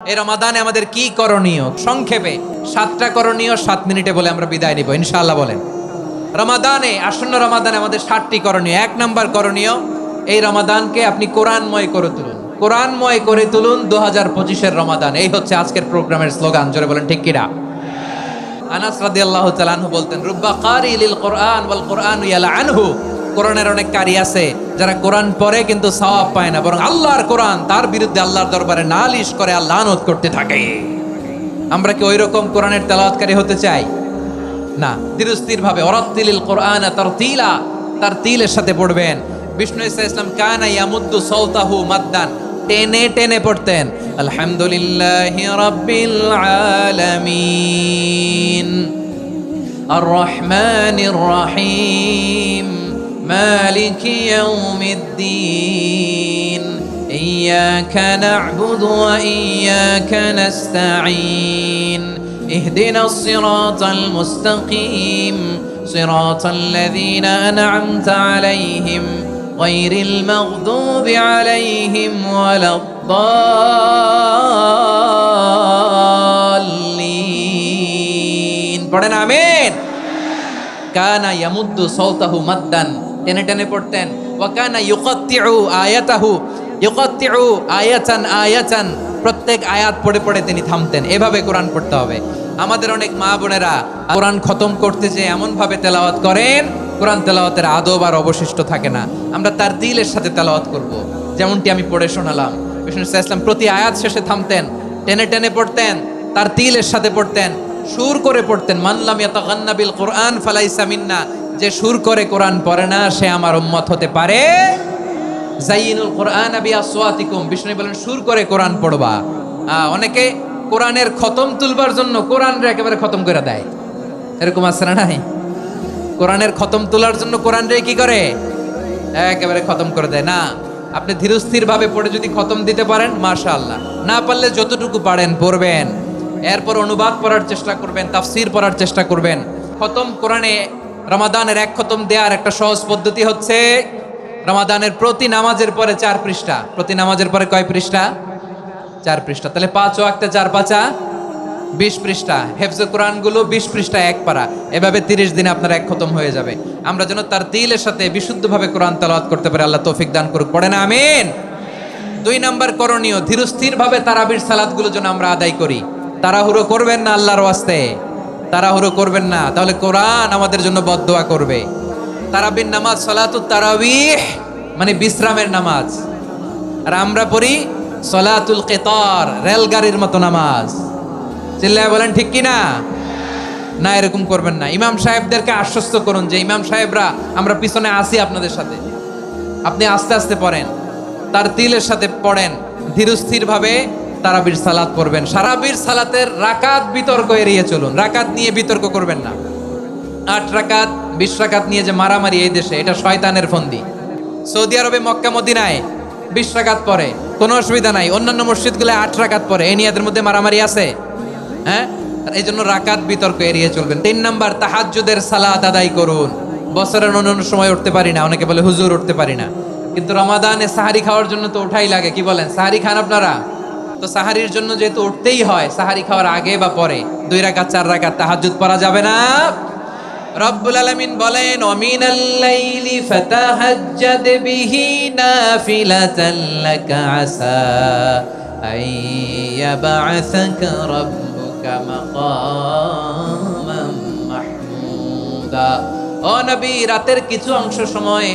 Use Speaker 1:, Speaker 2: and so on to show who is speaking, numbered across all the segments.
Speaker 1: এই রমাদানে আমাদের কি করণীয়? সংক্ষেপে 7টা করণীয় 7 মিনিটে বলে আমরা বিদায় নিব ইনশাআল্লাহ। বলেন, রমাদানে, আসন্ন রমাদানে আমাদের 7টি করণীয়। 1 নাম্বার করণীয়, এই রমাদানকে আপনি কোরআনময় করে তুলুন। কোরআনময় করে তুলুন 2025 এর রমাদান। এই হচ্ছে আজকের প্রোগ্রামের স্লোগান। জোরে বলেন ঠিক কিনা? আনাস রাদিয়াল্লাহু তাআলা আনহু বলতেন, রুব্বা কারি লিল কোরআন ওয়াল কোরআন ইয়ালআনহু। কোরআনের অনেক কারি আছে যারা কোরআন পড়ে কিন্তু সওয়াব পায় না, বরং আল্লাহর কোরআন তার বিরুদ্ধে আল্লাহর দরবারে নালিশ করে আর লানত করতে থাকে। আমরা কি ওইরকম কোরআনের তেলাওয়াতকারী হতে চাই? না। ধীরস্থির ভাবে ওয়ারাত্তিলিল কোরআন তারতিলা, তারতিলের সাথে পড়বেন। বিষ্ণু ইসা ইসলাম কানা ইয়ামুদ্দু সাওতাহু মাদ্দান, টেনে টেনে পড়তেন। আলহামদুলিল্লাহি রাব্বিল আলামিন আর রহমানির রহিম মালিকি ইয়াউমিদ্দিন ইয়্যাকা না'বুদু ওয়া ইয়্যাকা নাস্তাঈন ইহদিনাস সিরাতাল মুস্তাকিম সিরাতাল লাযীনা আন'আমতা আলাইহিম গায়রিল মাগদুবি আলাইহিম ওয়ালাদ-দাল্লিন। পড়েন আমিন। কানা ইয়ামুদ্দু সাওতাহু মাদ্দান, টেনে টেনে পড়তেন। ওয়া কানা ইউকাত্তিউ আয়াতাহু, ইউকাত্তিউ আয়াতান আয়াতান, প্রত্যেক আয়াত পড়ে পড়ে তিনি থামতেন। এভাবে কোরআন পড়তে হবে। আমাদের অনেক মা বোনেরা কোরআন খতম করতে যে এমন ভাবে তেলাওয়াত করেন, কোরআন তেলাওয়াতের আদব আর অবশিষ্ট থাকে না। আমরা তার দিলের সাথে তেলাওয়াত করব, যেমনটি আমি পড়ে শোনালাম। বিষ্ণু ইসলাম প্রতি আয়াত শেষে থামতেন, টেনে টেনে পড়তেন, তার তিলের সাথে পড়তেন, সুর করে পড়তেন। মানলাম ইয়াতাগান্না বিল কোরআন ফালাইসা মিন্না, যে সুর করে কোরআন পড়ে না সে আমার উম্মত হতে পারে। যাইনুল কোরআন বিআসওয়াতিকুম, বিষ্ণু বলেন সুর করে কোরআন পড়বা। অনেকে কোরআনের খতম তুলবার জন্য কোরআনরে একেবারে খতম করে দেয়, এরকম আছে না নাই? কোরআনের খতম তোলার জন্য কোরআনরে কি করে? একেবারে খতম করে দেয়। না, আপনি ধীরস্থির ভাবে পড়ে যদি খতম দিতে পারেন মাশাআল্লাহ, না পারলে যতটুকু পারেন পড়বেন। এরপর অনুবাদ পড়ার চেষ্টা করবেন, তাফসীর পড়ার চেষ্টা করবেন। খতম কোরআনে রমাদানের 1 খতম দেওয়ার একটা সহজ পদ্ধতি হচ্ছে, রমাদানের প্রতি নামাজের পরে 4 পৃষ্ঠা। প্রতি নামাজের পরে কয় পৃষ্ঠা? 4 পৃষ্ঠা। তাহলে 5 ওয়াক্তে 4 পাঁচা 20 পৃষ্ঠা। হেফজে কোরআন গুলো 20 পৃষ্ঠা 1 পারা। এভাবে 30 দিনে আপনার 1 খতম হয়ে যাবে। আমরা যেন তার দিলের সাথে বিশুদ্ধভাবে কোরআন তেলাওয়াত করতে পারি, আল্লাহ তৌফিক দান করুক। পড়েন আমিন। 2 নাম্বার করণীয়, ধীরস্থির ভাবে তারাবির সালাতগুলো যেন আমরা আদায় করি। তাড়াহুড়ো করবেন না আল্লাহর ওয়াস্তে, তাড়াহুড়ো করবেন না, তাহলে কোরআন আমাদের জন্য বদদোয়া করবে। তারাবির নামাজ সালাতুত তারাবিহ মানে বিশ্রামের নামাজ, আর আমরা পড়ি সালাতুল কিতার, রেলগাড়ির মতো নামাজ। চিল্লায় বলেন ঠিক কিনা? না, এরকম করবেন না। ইমাম সাহেবদেরকে আশ্বস্ত করুন যে ইমাম সাহেবরা আমরা পিছনে আসি আপনাদের সাথে, আপনি আস্তে আস্তে পড়েন, তার তিলের সাথে পড়েন, ধীরস্থির ভাবে তারাবির সালাত পড়বেন। সারাবির সালাতের রাকাত বিতর্ক এড়িয়ে চলুন, রাকাত নিয়ে বিতর্ক করবেন না। 8 রাকাত 20 রাকাত নিয়ে যে মারামারি এই দেশে, এটা শয়তানের ফন্দি। সৌদি আরবে মক্কা মদিনায় 20 রাকাত পড়ে, কোনো অসুবিধা নাই। অন্যান্য মসজিদগুলো 8 রাকাত পড়ে, এই নিয়ে এদের মধ্যে মারামারি আছে? হ্যাঁ, এই জন্য রাকাত বিতর্ক এড়িয়ে চলবেন। 3 নাম্বার, তাহাজ্জুদের সালাত আদায় করুন। বছরের অন্যান্য সময় উঠতে পারি না, অনেকে বলে হুজুর উঠতে পারি না, কিন্তু রমাদানে সাহারি খাওয়ার জন্য তো ওঠাই লাগে। কি বলেন, সাহারি খান আপনারা? তো সাহারির জন্য যেহেতু উঠতেই হয়, সাহারি খাওয়ার আগে বা পরে 2 রাকাত 4 রাকাত তাহাজ্জুদ পড়া যাবে না? রব্বুল আলামিন বলেন, ওয়ামিনাল লাইলি ফাতাহাজ্জাদ বিহি নাফিলাতান লাকা আসা আইয়াবআসাকা রাব্বুকা মাকামান মাহমুদা। ও নবী, রাতের কিছু অংশ সময়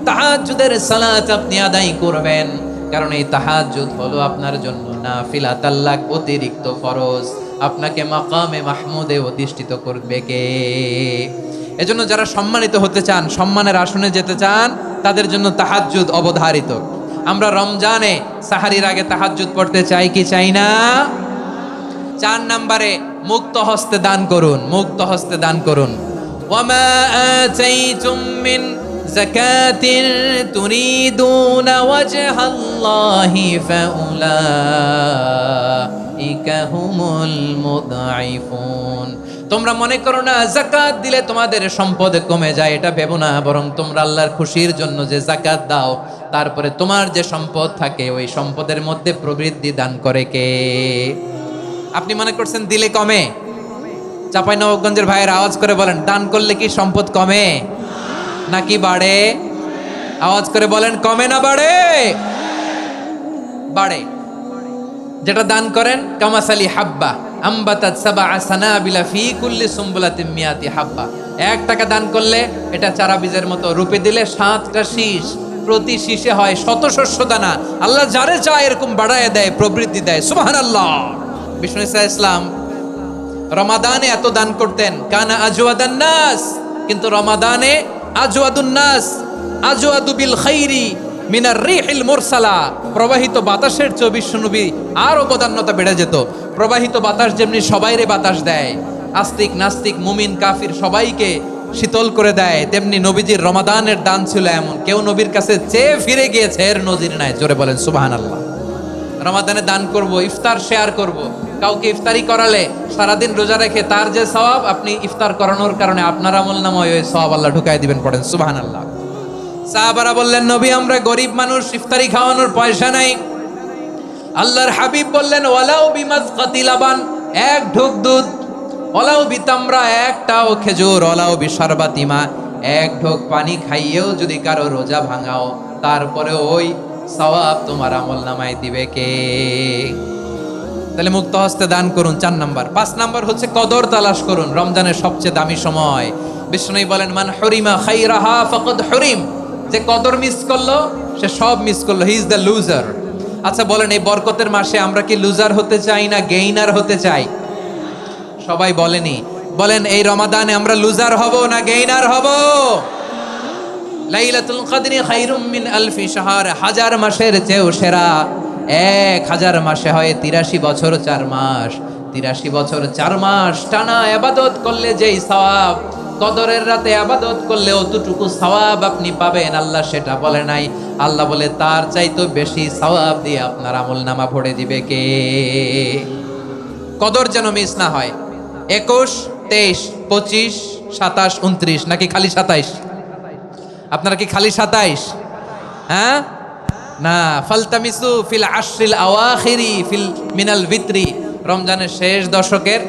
Speaker 1: তাহাজ্জুদের সালাত আপনি আদায় করবেন, কারণ এই তাহাজ্জুদ হলো আপনার জন্য নাফিলাতাল লাক, অতিরিক্ত ফরজ। আপনাকে মাকামে মাহমুদে অধিষ্ঠিত করবে কে? এজন্য যারা সম্মানিত হতে চান, সম্মানের আসনে যেতে চান, তাদের জন্য তাহাজ্জুদ অবধারিত। আমরা রমজানে সাহারির আগে তাহাজ্জুদ পড়তে চাই কি চাই না? 4 নম্বরে, মুক্ত হস্তে দান করুন, মুক্ত হস্তে দান করুন। ওয়ামা আতাইতুম মিন যাকাতিন তুরিদুনা ওয়াজহাল্লাহি ফাউলাইকা হুমুল মুদঈফুন। তোমরা মনে করো না যাকাত দিলে তোমাদের সম্পদ কমে যায়, এটা ভেবো না, বরং তোমরা আল্লাহর খুশির জন্য যে যাকাত দাও, তারপরে তোমার যে সম্পদ থাকে ওই সম্পদের মধ্যে প্রবৃদ্ধি দান করে কে? আপনি মনে করছেন দিলে কমে? চাঁপাইনবাবগঞ্জের ভাইয়ের আওয়াজ করে বলেন, দান করলে কি সম্পদ কমে নাকি বাড়ে? আওয়াজ করে বলেন, কমে না বাড়ে? বাড়ে। যেটা দান করেন, কামাসালি হাব্বা আম্বাতাত সাবআ সানাবিলা ফি কুল্লি সুমবুলাতিন মিয়াতি হাব্বা। 1 টাকা দান করলে এটা চারা বীজের মতো, রূপে দিলে 7টা শীষ, প্রতি শীষে হয় 100 শস্য দানা। আল্লাহ যারে চায় এরকম বাড়ায় দেয়, প্রবৃদ্ধি দেয়। সুবহানাল্লাহ। বিষ্ণু ঈসা ইসলাম রমাদানে এত দান করতেন, কানা আজওয়াদান নাস, কিন্তু রমাদানে আজওয়াদুন নাস আজওয়াদু বিল খাইরি মিনার রিহিল মুরসালা। প্রবাহিত বাতাসের চেয়ে বিশ্বনবী আরো বদান্যতা বেড়ে যেত। প্রবাহিত বাতাস যেমনি সবাইরে বাতাস দেয়, আস্তিক নাস্তিক মুমিন কাফির সবাইকে শীতল করে দেয়, তেমনি নবীজির রমাদানের দান ছিল এমন, কেউ নবীর কাছে চেয়ে ফিরে গিয়েছে এর নজির নাই। জোরে বলেন সুবহানাল্লাহ। রমাদানে দান করব, ইফতার শেয়ার করব। কাউকে ইফতারি করালে সারাদিন রোজা রেখে তার যে সওয়াব, আপনি ইফতার করানোর কারণে আপনার আমলনামায় ওই সওয়াব আল্লাহ ঢুকাই দিবেন। পড়েন সুবহানাল্লাহ। সাহাবারা বললেন, নবী আমরা গরিব মানুষ, ইফতারি খাওয়ানোর পয়সা নাই। আল্লাহর হাবিব বললেন, ওয়ালাউ বিমাজকাতি লাবান, 1 ঢোক দুধ, ওয়ালাউ বিতামরা, 1টাও খেজুর, ওয়ালাউ বিশারবাতিমা, 1 ঢোক পানি খাইয়েও যদি কারো রোজা ভাঙাও, তারপরে ওই সওয়াব তোমার আমলনামায় দিবে কে? তাহলে মুক্ত হস্তে দান করুন, 4 নাম্বার। 5 নাম্বার হচ্ছে কদর তালাশ করুন, রমজানের সবচেয়ে দামি সময়। বিষ্ণু বলেন, মান হুরিমা খাইরাহা ফাকাদ হুরিম, যে কদর মিস করলো সে সব মিস করলো, হি ইজ দ্য লুজার। আচ্ছা বলেন, এই বরকতের মাসে আমরা কি লুজার হতে চাই না গেইনার হতে চাই? সবাই বলেনি, বলেন এই রমাদানে আমরা লুজার হব না গেইনার হব? লাইলাতুল কদরি খায়রুম মিন আলফি শাহর, 1000 মাসের চেয়েও সেরা। 1000 মাসে হয় 83 বছর 4 মাস। 83 বছর 4 মাস টানা ইবাদত করলে যেই সওয়াব, কদরের রাতে ইবাদত করলে অতটুকু সওয়াব আপনি পাবেন, আল্লাহ সেটা বলে নাই। আল্লাহ বলে তার চাইতে বেশি সওয়াব দিয়ে আপনার আমলনামা ভরে দিবে কে? কদর যেন মিস না হয়। 21, 23, 25, 27, 29 নাকি খালি 27? আপনারা কি খালি 27? হ্যাঁ না, ফালতামিসু ফিল আশরিল আওয়াখিরি ফিল মিনাল ভিতরি, রমজানের শেষ দশকের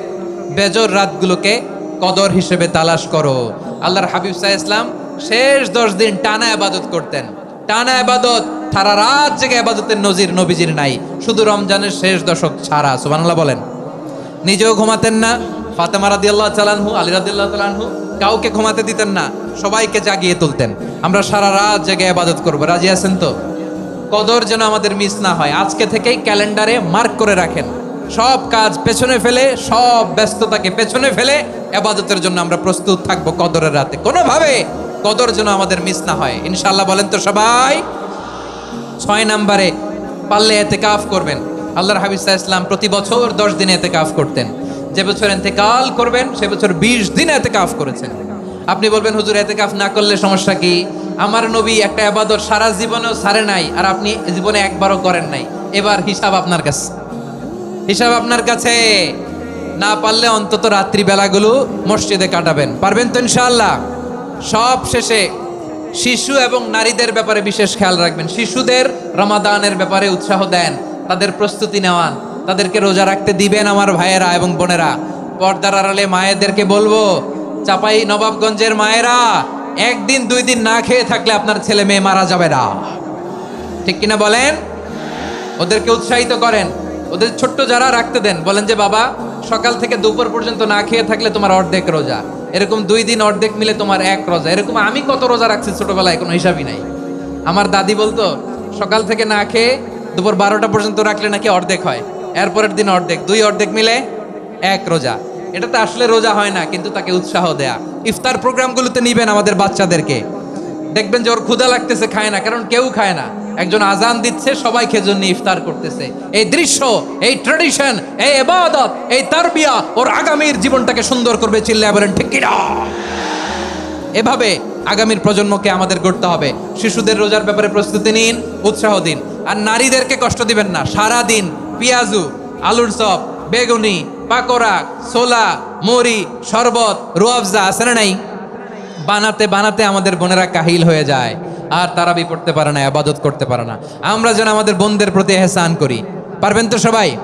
Speaker 1: বেজর রাতগুলোকে কদর হিসেবে তালাশ করো। আল্লাহর হাবিব সাল্লাল্লাহু আলাইহি ওয়াসাল্লাম শেষ 10 দিন টানা ইবাদত করতেন, টানা ইবাদত, সারা রাত জেগে ইবাদতের নজির নবীজির নাই, শুধু রমজানের শেষ দশক ছাড়া। সুবহানাল্লাহ বলেন। নিজেও ঘুমাতেন না, ফাতেমা রাদিয়াল্লাহু তাআলা আনহু, আলী রাদিয়াল্লাহু তাআলা আনহু কাউকে ঘুমাতে দিতেন না, সবাইকে জাগিয়ে তুলতেন। আমরা সারা রাত জেগে ইবাদত করব, রাজি আছেন তো? কদর যেন আমাদের মিস না হয়। আজকে থেকেই ক্যালেন্ডারে মার্ক করে রাখেন, সব কাজ পেছনে ফেলে, সব ব্যস্ততাকে পেছনে ফেলে ইবাদতের জন্য আমরা প্রস্তুত থাকবো কদরের রাতে। কোনোভাবে কদর যেন আমাদের মিস না হয়, ইনশাআল্লাহ। বলেন তো সবাই। 6 নম্বরে পারলে ইতিকাফ করবেন। আল্লাহর হাবিব সাল্লাল্লাহু আলাইহি ওয়াসাল্লাম প্রতি বছর 10 দিন ইতিকাফ করতেন। যে বছর ইন্তেকাল করবেন সে বছর 20 দিন ইতিকাফ করেছেন। আপনি বলবেন, হুজুর ইতিকাফ না করলে সমস্যা কি? আমার নবী একটা ইবাদত সারা জীবনেও ছাড়ে নাই, আর আপনি জীবনে একবারও করেন নাই। এবার হিসাব আপনার কাছে, হিসাব আপনার কাছে। না পারলে অন্তত রাত্রি বেলাগুলো মসজিদে কাটাবেন। পারবেন তো ইনশাআল্লাহ? সব শেষে শিশু এবং নারীদের ব্যাপারে বিশেষ খেয়াল রাখবেন। শিশুদের রমাদানের ব্যাপারে উৎসাহ দেন, তাদের প্রস্তুতি নেওয়ান, তাদেরকে রোজা রাখতে দিবেন। আমার ভাইয়েরা এবং বোনেরা, পর্দার আড়ালে মায়েদেরকে বলবো, চাপাই নবাবগঞ্জের মায়েরা, 1 দিন 2 দিন না খেয়ে থাকলে আপনার ছেলে মেয়ে মারা যাবে না, ঠিক কিনা বলেন? ওদেরকে উৎসাহিত করেন, ওদের ছোট্ট যারা রাখতে দেন, বলেন যে বাবা সকাল থেকে দুপুর পর্যন্ত না খেয়ে থাকলে তোমার অর্ধেক রোজা, এরকম 2 দিন অর্ধেক মিলে তোমার 1 রোজা। এরকম আমি কত রোজা রাখছি ছোটবেলায়, কোনো হিসাবই নাই। আমার দাদি বলতো সকাল থেকে না খেয়ে দুপুর 12টা পর্যন্ত রাখলে নাকি অর্ধেক হয়, এরপরের দিন অর্ধেক, 2 অর্ধেক মিলে 1 রোজা। এটা তো আসলে রোজা হয় না, কিন্তু তাকে উৎসাহ দেয়া। ইফতার প্রোগ্রামগুলোতে নিবেন আমাদের বাচ্চাদেরকে, দেখবেন যে ওর ক্ষুধা লাগতেছে, খায় না, কারণ কেউ খায় না। একজন আজান দিচ্ছে, সবাই খেজুর নিয়ে ইফতার করতেছে। এই দৃশ্য, এই ট্র্যাডিশন, এই ইবাদত, এই তারবিয়া ওর আগামীর জীবনটাকে সুন্দর করবে। চিল্লায় বলেন ঠিক কি না? এভাবে আগামীর প্রজন্মকে আমাদের গড়তে হবে। শিশুদের রোজার ব্যাপারে প্রস্তুতি নিন, উৎসাহ দিন। আর নারীদেরকে কষ্ট দিবেন না। সারা দিন পেঁয়াজু, আলুর চপ, বেগুনি, পাকোড়া, ছোলা, মুড়ি, শরবত, রুয়াবজা আছে না নাই, বানাতে বানাতে আমাদের বোনেরা কাহিল হয়ে যায়। আর তারাবি পড়তে পারে না, ইবাদত করতে পারে না। আমরা যেন আমাদের বোনদের প্রতি এহসান করি। পারবেন তো সবাই?